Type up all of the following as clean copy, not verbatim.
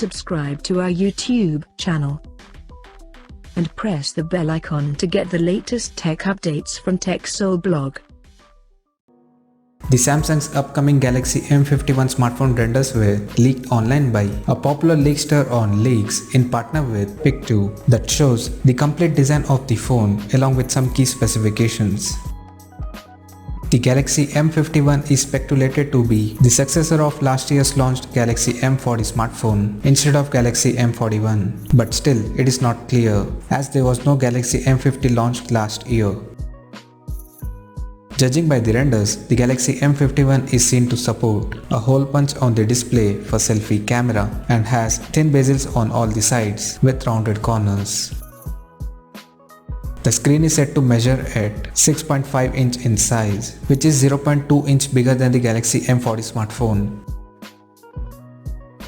subscribe to our YouTube channel and press the bell icon to get the latest tech updates from TechSole Blog. The Samsung's upcoming Galaxy M51 smartphone renders were leaked online by a popular leakster on Leaks in partner with Pic2 that shows the complete design of the phone along with some key specifications. The Galaxy M51 is speculated to be the successor of last year's launched Galaxy M40 smartphone instead of Galaxy M41, but still it is not clear as there was no Galaxy M50 launched last year. Judging by the renders, the Galaxy M51 is seen to support a hole punch on the display for selfie camera and has thin bezels on all the sides with rounded corners. The screen is said to measure at 6.5 inch in size, which is 0.2 inch bigger than the Galaxy M40 smartphone.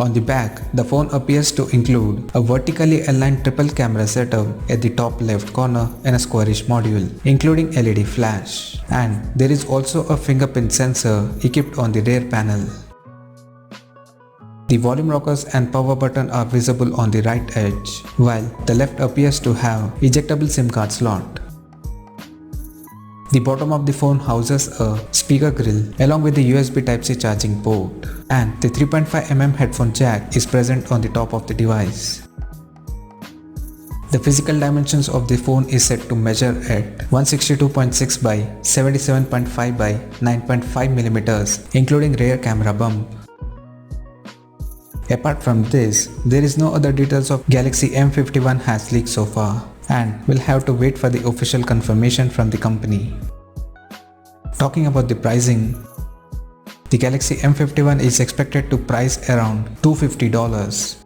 On the back, the phone appears to include a vertically aligned triple camera setup at the top left corner and a squarish module, including LED flash. And there is also a fingerprint sensor equipped on the rear panel. The volume rockers and power button are visible on the right edge, while the left appears to have ejectable SIM card slot. The bottom of the phone houses a speaker grill along with the USB Type-C charging port, and the 3.5mm headphone jack is present on the top of the device. The physical dimensions of the phone is set to measure at 162.6 by 77.5 by 9.5mm, including rear camera bump. Apart from this, there is no other details of Galaxy M51 has leaked so far, and we'll have to wait for the official confirmation from the company. Talking about the pricing, the Galaxy M51 is expected to price around $250.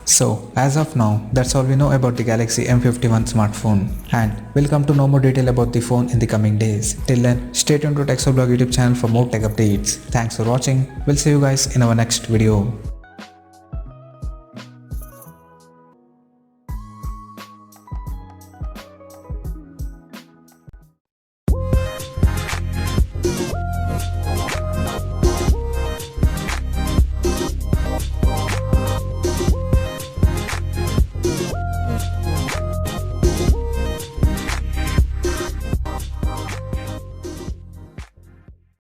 So, as of now, that's all we know about the Galaxy M51 smartphone, and we'll come to know more detail about the phone in the coming days. Till then, stay tuned to TechSole Blog YouTube channel for more tech updates. Thanks for watching. We'll see you guys in our next video.